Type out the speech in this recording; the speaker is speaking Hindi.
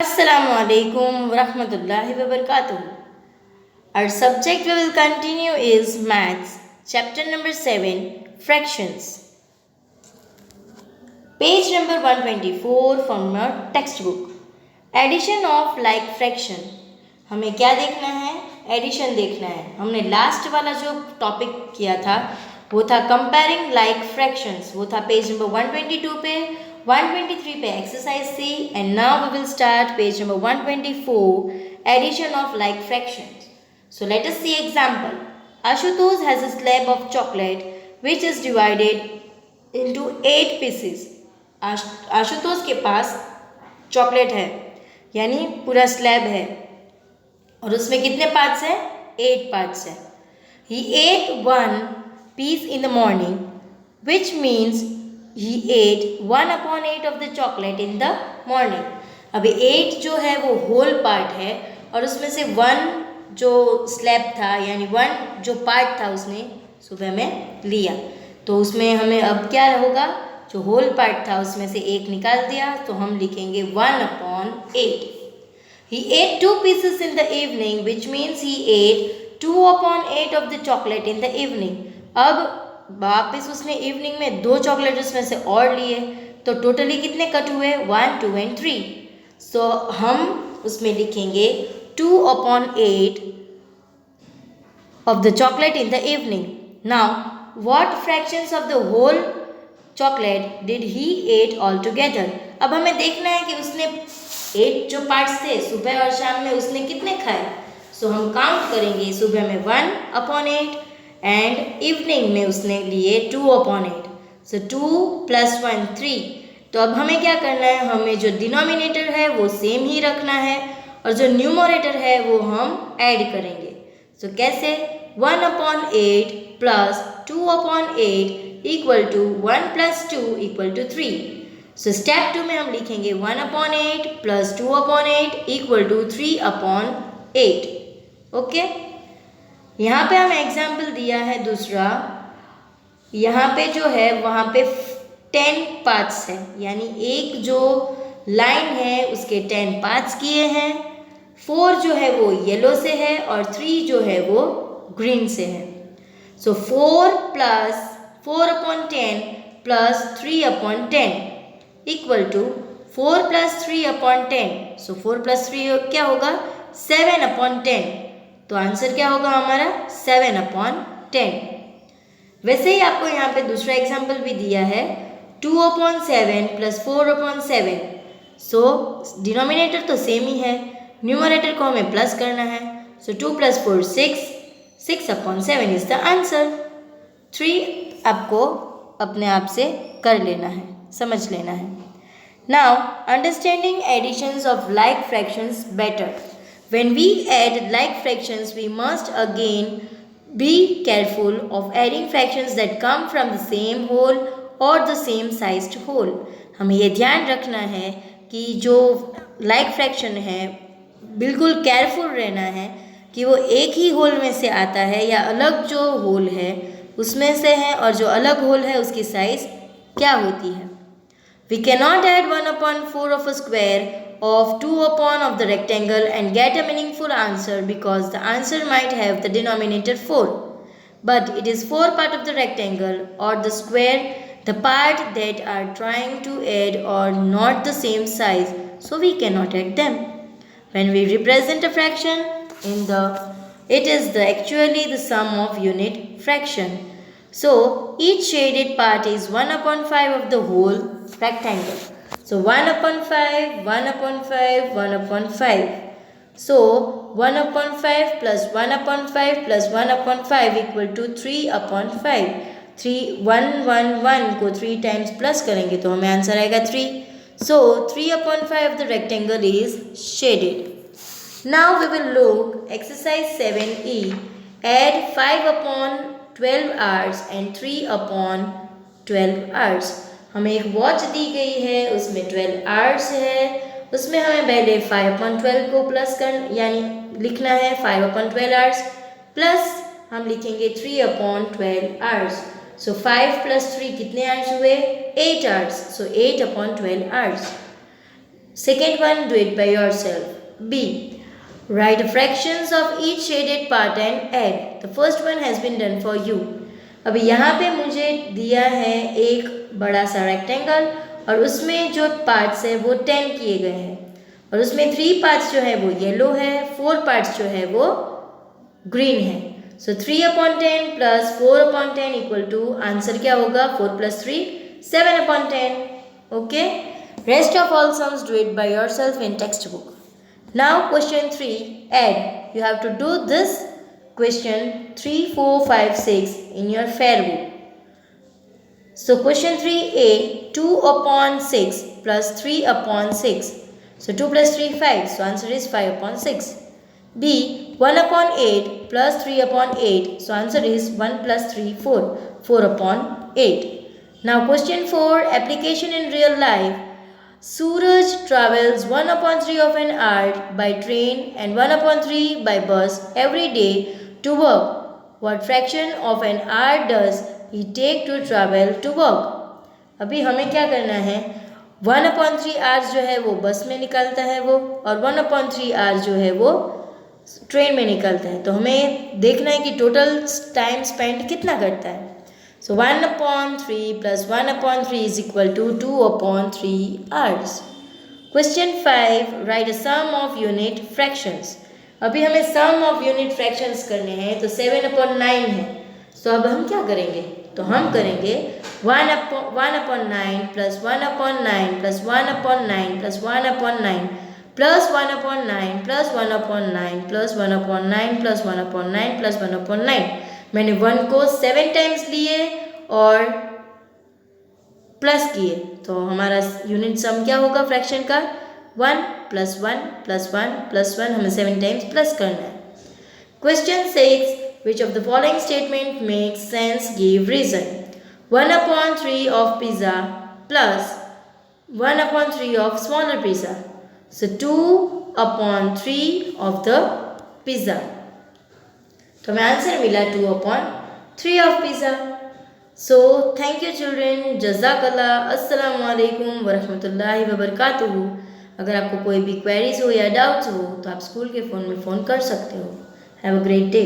Assalamu alaikum warahmatullahi wabarakatuh. Our subject we will continue is Maths, chapter number 7, Fractions. Page number 124 from your textbook. Addition of like fraction. हमें क्या देखना है? एडिशन देखना है. हमने लास्ट वाला जो टॉपिक किया था वो था कंपेयरिंग लाइक फ्रैक्शंस. वो था पेज नंबर 122 पे, 123 पे exercise C. And now we will start page number 124, addition of like fractions. So let us see example. Ashutosh has a slab of chocolate which is divided into 8 pieces. Ashutosh के पास चॉकलेट है यानी पूरा स्लैब है और उसमें कितने पार्ट्स हैं? 8 पार्ट्स हैं. He ate one piece in the morning, which means he ate 1/8 of the chocolate in the morning. अभी 8 जो है वो होल पार्ट है और उसमें से 1 जो स्लैब था यानी 1 जो पार्ट था उसने सुबह में लिया. तो उसमें हमें अब क्या होगा? जो होल पार्ट था उसमें से 1 निकाल दिया तो हम लिखेंगे 1/8. He ate 2 pieces in the evening, which means he ate 2/8 of the chocolate in the evening. अब वापस उसने इवनिंग में 2 चॉकलेट उसमें से और लिए तो टोटली कितने कट हुए? 1, 2 and 3. सो हम उसमें लिखेंगे 2/8 of the chocolate in the evening. Now, what fractions of the whole chocolate did he ate altogether? अब हमें देखना है कि उसने 8 जो पार्ट्स थे सुबह और शाम में उसने कितने खाए. सो हम काउंट करेंगे. सुबह में 1/8 एंड इवनिंग में उसने लिए 2/8. सो 2 + 1 3. तो अब हमें क्या करना है? हमें जो डिनोमिनेटर है वो सेम ही रखना है और जो न्यूमरेटर है वो हम ऐड करेंगे. सो कैसे? 1/8 + 2/8 इक्वल टू 1 + 2 = 3. सो स्टेप 2 में हम लिखेंगे 1/8 + 2/8 इक्वल टू 3/8. ओके. यहाँ पे हमें एग्जाम्पल दिया है दूसरा. यहाँ पे जो है वहाँ पे 10 पार्ट्स है यानी एक जो लाइन है उसके 10 पार्ट्स किए हैं. 4 जो है वो येलो से है और 3 जो है वो ग्रीन से है. सो 4 + 4/10 + 3/10 इक्वल टू 4 + 3/10. सो 4 + 3 क्या होगा? 7/10. तो आंसर क्या होगा हमारा? 7/10. वैसे ही आपको यहाँ पे दूसरा एग्जाम्पल भी दिया है 2/7 + 4/7. सो डिनोमिनेटर तो सेम ही है, न्यूमरेटर को हमें प्लस करना है. सो 2 + 4 6. 6/7 इज द आंसर. 3 आपको अपने आप से कर लेना है, समझ लेना है. Now understanding additions of like fractions better. When we add like fractions, we must again be careful of adding fractions that come from the same whole or the same sized whole. हमें ये ध्यान रखना है कि जो like fraction है बिल्कुल केयरफुल रहना है कि वो एक ही होल में से आता है या अलग जो होल है उसमें से है और जो अलग होल है उसकी साइज क्या होती है. We cannot add 1/4 of a square of 2/, of the rectangle and get a meaningful answer because the answer might have the denominator 4. But it is 4 part of the rectangle or the square, the part that are trying to add are not the same size, so we cannot add them. When we represent a fraction it is actually the sum of unit fraction. So each shaded part is 1/5 of the whole rectangle. So 1/5, 1/5, 1/5. So 1/5 + 1/5 + 1/5 = 3/5. 3 1 1 1 को 3 टाइम्स प्लस करेंगे तो हमें आंसर आएगा 3. So 3/5 of the rectangle is shaded. Now we will look exercise 7e. Add 5/12 hours and 3/12 hours. हमें एक वॉच दी गई है उसमें 12 आवर्स है. उसमें हमें पहले 5/12 को प्लस यानी लिखना है 5/12 आवर्स प्लस हम लिखेंगे 3/12 आवर्स. सो 5 + 3 कितने आवर्स हुए? 8 hours. So 8/12 hours. Second one, do it by yourself. B, write the fractions of each shaded part and add. The first one has been done for you. अभी यहाँ पे मुझे दिया है एक बड़ा सा रेक्टेंगल और उसमें जो पार्ट्स है वो 10 किए गए हैं और उसमें 3 पार्ट्स जो है वो येलो है, 4 पार्ट्स जो है वो ग्रीन है. सो 3/10 प्लस 4/10 इक्वल टू आंसर क्या होगा? 4 + 3 7/10. Okay. Rest of all sums do it by yourself in textbook. Now question 3, add. You have to do this question 3, 4, 5, 6 in your fair book. So question 3a, 2/6 plus 3/6. So 2 plus 3 5. So answer is 5/6. B, 1/8 plus 3/8. So answer is 1 plus 3 4. 4/8. Now question 4, application in real life. Suraj travels 1/3 of an hour by train and 1/3 by bus every day to work. What fraction of an hour does he take to travel to work? अभी हमें क्या करना है? 1/3 आवर्स जो है वो बस में निकलता है वो और 1/3 आवर्स जो है वो ट्रेन में निकलता है. तो हमें देखना है कि टोटल टाइम स्पेंड कितना करता है. So 1/3 plus 1/3 is equal to 2/3 hours. Question 5, write a sum of unit fractions. अभी हमें sum of unit fractions करने हैं तो 7/9 है. So अब हम क्या करेंगे? तो हम करेंगे 1/9 plus 1/9 plus 1/9 plus 1/9 plus 1/9 plus 1/9 plus 1/9 plus 1/9 plus 1/9. मैंने 1 को 7 टाइम्स लिए और प्लस किए तो हमारा यूनिट सम क्या होगा फ्रैक्शन का? 1 + 1 + 1 + 1. हमें 7 टाइम्स प्लस करना है. Question 6, which of the following statement makes sense? Give reason. 1/3 of pizza plus 1/3 of smaller pizza. So 2/3 of the pizza. तो हमें आंसर मिला 2/3 of pizza. So thank you children. जज़ाकल्लाह. अस्सलामु अलैकुम वरहमतुल्लाहि वबरकातुहू. अगर आपको कोई भी क्वेरीज हो या डाउट्स हो तो आप स्कूल के फ़ोन में फ़ोन कर सकते हो. Have a great day.